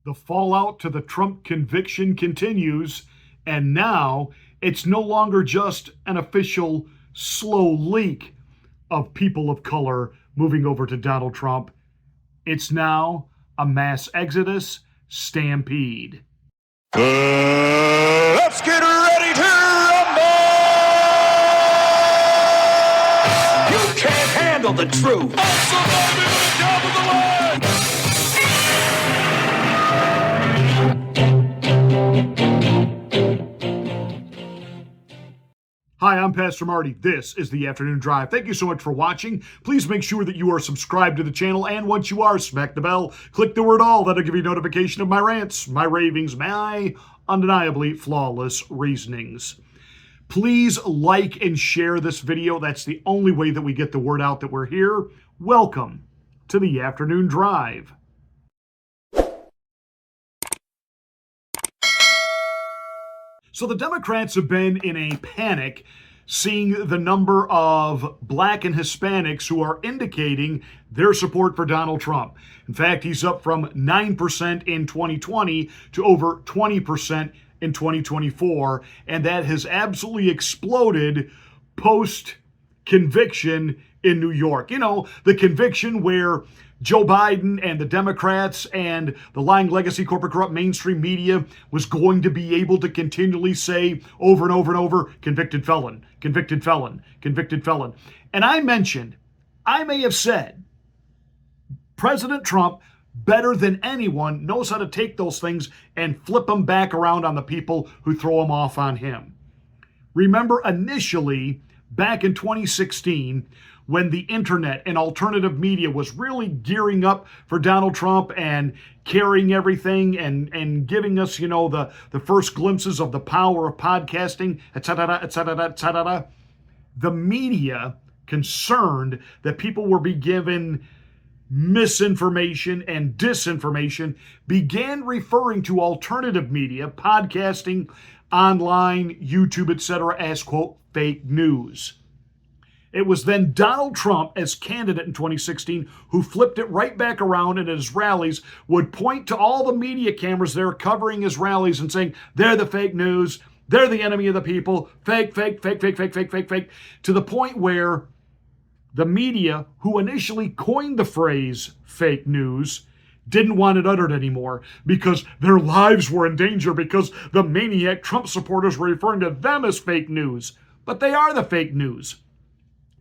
The fallout to the Trump conviction continues, and now it's no longer just an official slow leak of people of color moving over to Donald Trump. It's now a mass exodus stampede. Let's get ready to rumble! You can't handle the truth. Hi, I'm Pastor Marty. This is the Afternoon Drive. Thank you so much for watching. Please make sure that you are subscribed to the channel, and once you are, smack the bell, click the word all. That'll give you notification of my rants, my ravings, my undeniably flawless reasonings. Please like and share this video. That's the only way that we get the word out that we're here. Welcome to the Afternoon Drive. So the Democrats have been in a panic seeing the number of black and Hispanics who are indicating their support for Donald Trump. In fact, he's up from 9% in 2020 to over 20% in 2024, and that has absolutely exploded post-conviction in New York. You know, the conviction where Joe Biden and the Democrats and the lying legacy corporate corrupt mainstream media was going to be able to continually say over and over and over, convicted felon, convicted felon, convicted felon. And I mentioned, I may have said, President Trump, better than anyone, knows how to take those things and flip them back around on the people who throw them off on him. Remember initially, back in 2016, when the internet and alternative media was really gearing up for Donald Trump and carrying everything and giving us, you know, the first glimpses of the power of podcasting, et cetera, et cetera, et cetera, the media, concerned that people were being given misinformation and disinformation, began referring to alternative media, podcasting, online, YouTube, etc., as, quote, fake news. It was then Donald Trump, as candidate in 2016, who flipped it right back around and at his rallies would point to all the media cameras there covering his rallies and saying, they're the fake news, they're the enemy of the people, fake, fake, fake, fake, fake, fake, fake, fake, to the point where the media, who initially coined the phrase fake news, didn't want it uttered anymore because their lives were in danger because the maniac Trump supporters were referring to them as fake news. But they are the fake news.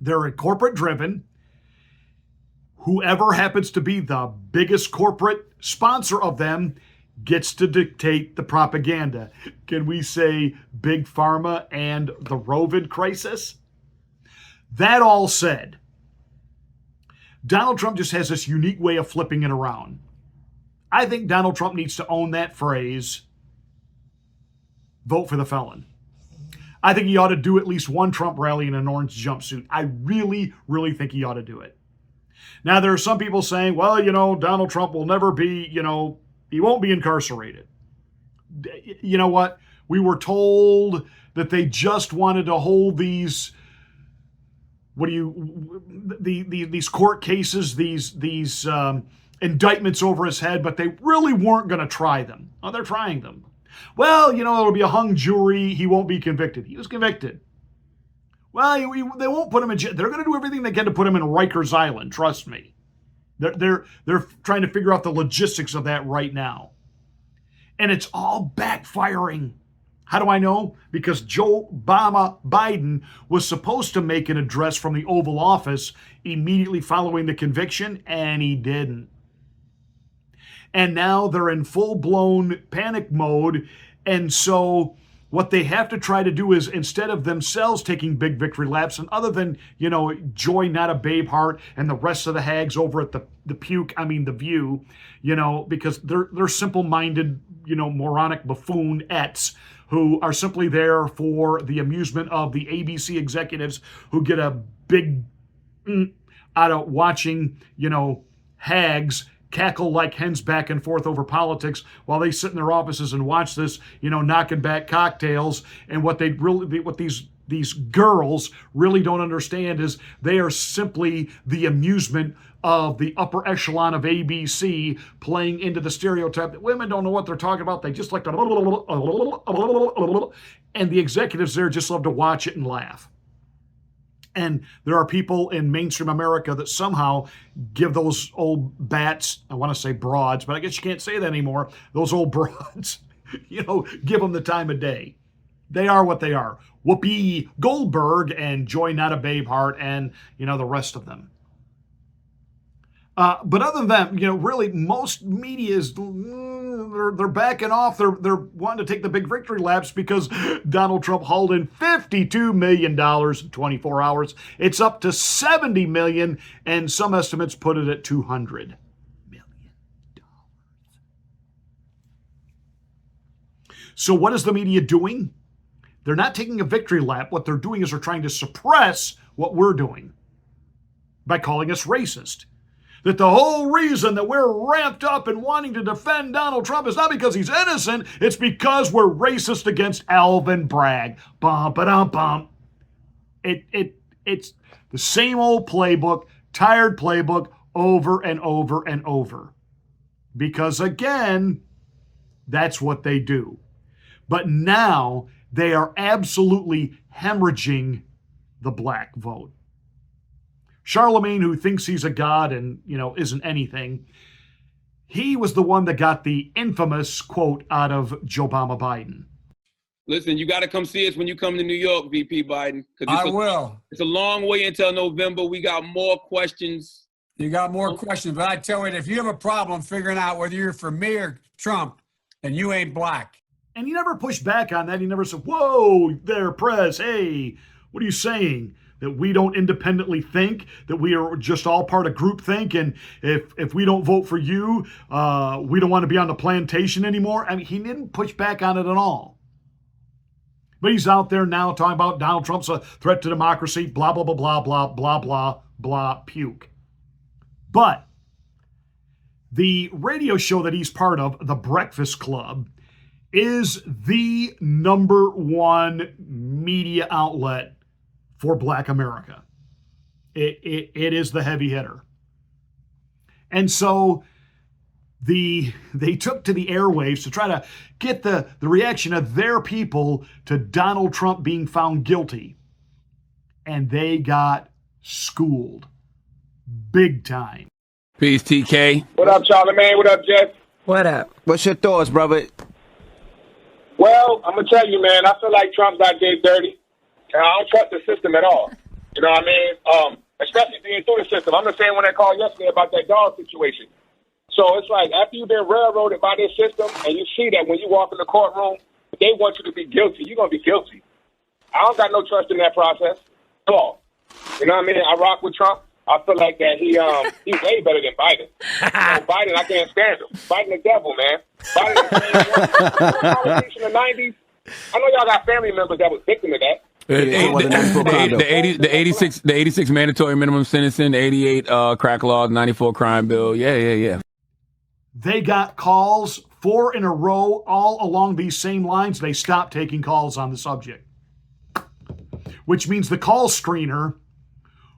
They're corporate driven. Whoever happens to be the biggest corporate sponsor of them gets to dictate the propaganda. Can we say Big Pharma and the Rovid crisis? That all said, Donald Trump just has this unique way of flipping it around. I think Donald Trump needs to own that phrase, vote for the felon. I think he ought to do at least one Trump rally in an orange jumpsuit. I really, really think he ought to do it. Now, there are some people saying, well, you know, Donald Trump will never be, you know, he won't be incarcerated. You know what? We were told that they just wanted to hold these, these court cases, these indictments over his head, but they really weren't going to try them. Oh, they're trying them. Well, you know, it'll be a hung jury. He won't be convicted. He was convicted. Well, they won't put him in jail. They're going to do everything they can to put him in Rikers Island. Trust me. They're trying to figure out the logistics of that right now. And it's all backfiring. How do I know? Because Joe Biden was supposed to make an address from the Oval Office immediately following the conviction, and he didn't. And now they're in full-blown panic mode. And so what they have to try to do is, instead of themselves taking big victory laps, and other than, you know, Joy Not a Babe Heart and the rest of the hags over at the View, you know, because they're simple-minded, you know, moronic buffoon-ettes who are simply there for the amusement of the ABC executives who get a big out of watching, you know, hags cackle like hens back and forth over politics while they sit in their offices and watch this, knocking back cocktails. And what these girls really don't understand is they are simply the amusement of the upper echelon of ABC, playing into the stereotype that women don't know what they're talking about. They just like to, and the executives there just love to watch it and laugh. And there are people in mainstream America that somehow give those old bats, I want to say broads, but I guess you can't say that anymore, those old broads, give them the time of day. They are what they are. Whoopi Goldberg and Joy Not a Babeheart and, the rest of them. But other than that, really most media is, they're backing off. They're wanting to take the big victory laps because Donald Trump hauled in $52 million in 24 hours. It's up to $70 million, and some estimates put it at $200 million. So what is the media doing? They're not taking a victory lap. What they're doing is they're trying to suppress what we're doing by calling us racist. That the whole reason that we're ramped up and wanting to defend Donald Trump is not because he's innocent, it's because we're racist against Alvin Bragg. Bum, ba-dum, bum. It's the same old playbook, tired playbook, over and over and over. Because again, that's what they do. But now they are absolutely hemorrhaging the black vote. Charlemagne, who thinks he's a god and, isn't anything, he was the one that got the infamous quote out of Joe Biden. Listen, you got to come see us when you come to New York, VP Biden. I will. It's a long way until November. We got more questions. You got more questions, but I tell you, if you have a problem figuring out whether you're for me or Trump, then you ain't black. And he never pushed back on that. He never said, whoa, there, press, hey, what are you saying? That we don't independently think, that we are just all part of groupthink, and if we don't vote for you, we don't want to be on the plantation anymore. I mean, he didn't push back on it at all. But he's out there now talking about Donald Trump's a threat to democracy, blah, blah, blah, blah, blah, blah, blah, blah, puke. But the radio show that he's part of, The Breakfast Club, is the #1 media outlet for Black America. It is the heavy hitter. And so they took to the airwaves to try to get the reaction of their people to Donald Trump being found guilty. And they got schooled. Big time. Peace, TK. What up, Charlamagne? What up, Jeff? What up? What's your thoughts, brother? Well, I'm going to tell you, man, I feel like Trump's out there dirty. And I don't trust the system at all. You know what I mean? Especially being through the system. I'm the same one that called yesterday about that dog situation. So it's like after you've been railroaded by this system and you see that when you walk in the courtroom, they want you to be guilty, you're going to be guilty. I don't got no trust in that process at all. You know what I mean? I rock with Trump. I feel like that he's way better than Biden. Biden, I can't stand him. Biden the devil, man. Biden the same in the 90s. I know y'all got family members that was victim of that. The 86 mandatory minimum sentencing, the 88 crack laws, 94 crime bill. Yeah. They got calls 4 in a row all along these same lines. They stopped taking calls on the subject, which means the call screener,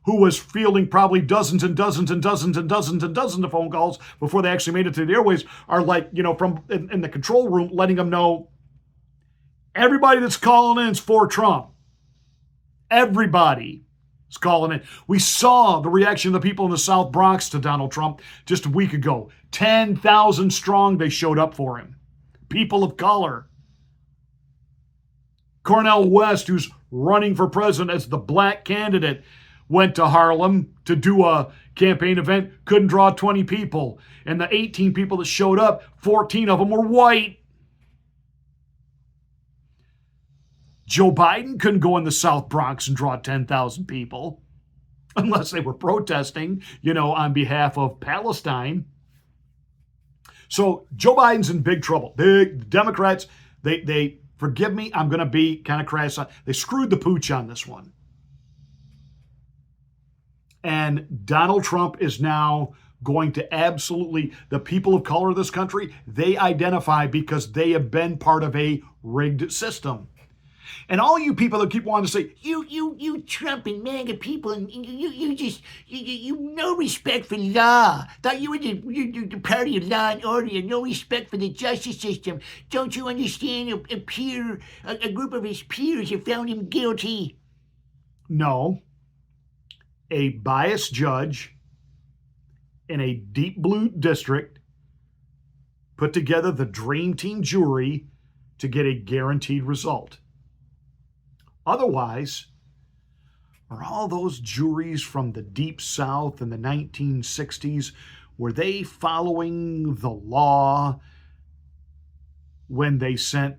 who was fielding probably dozens and dozens and dozens and dozens and dozens of phone calls before they actually made it to the airways, are like, from in the control room, letting them know everybody that's calling in is for Trump. Everybody is calling in. We saw the reaction of the people in the South Bronx to Donald Trump just a week ago. 10,000 strong, they showed up for him. People of color. Cornel West, who's running for president as the black candidate, went to Harlem to do a campaign event, couldn't draw 20 people. And the 18 people that showed up, 14 of them were white. Joe Biden couldn't go in the South Bronx and draw 10,000 people unless they were protesting, on behalf of Palestine. So Joe Biden's in big trouble. The Democrats, they forgive me, I'm going to be kind of crass. They screwed the pooch on this one. And Donald Trump is now going to absolutely, the people of color of this country, they identify because they have been part of a rigged system. And all you people that keep wanting to say, you Trump and MAGA people, and you no respect for law. Thought you were the party of law and order, and no respect for the justice system. Don't you understand? A group of his peers have found him guilty. No. A biased judge in a deep blue district put together the dream team jury to get a guaranteed result. Otherwise, are all those juries from the Deep South in the 1960s, were they following the law when they sent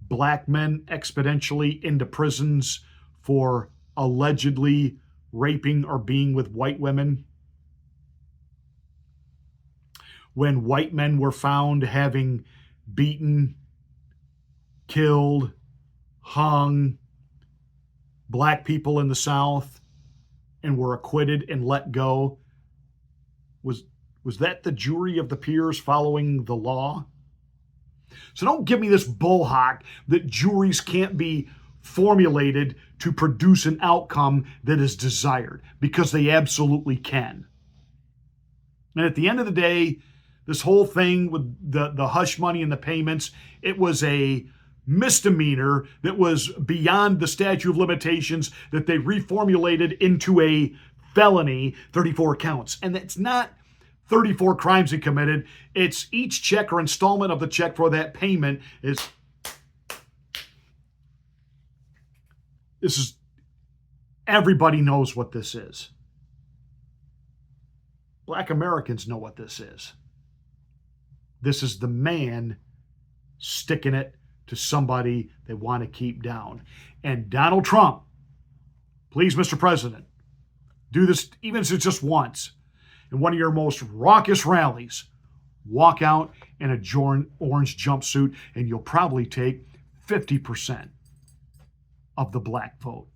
black men exponentially into prisons for allegedly raping or being with white women? When white men were found having beaten, killed, hung black people in the South and were acquitted and let go, was that the jury of the peers following the law? So don't give me this bullhawk that juries can't be formulated to produce an outcome that is desired, because they absolutely can. And at the end of the day, this whole thing with the hush money and the payments, it was a misdemeanor that was beyond the statute of limitations that they reformulated into a felony, 34 counts. And it's not 34 crimes he committed. It's each check or installment of the check for that payment is, everybody knows what this is. Black Americans know what this is. This is the man sticking it to somebody they want to keep down. And Donald Trump, please, Mr. President, do this even if it's just once. In one of your most raucous rallies, walk out in a orange jumpsuit, and you'll probably take 50% of the black vote.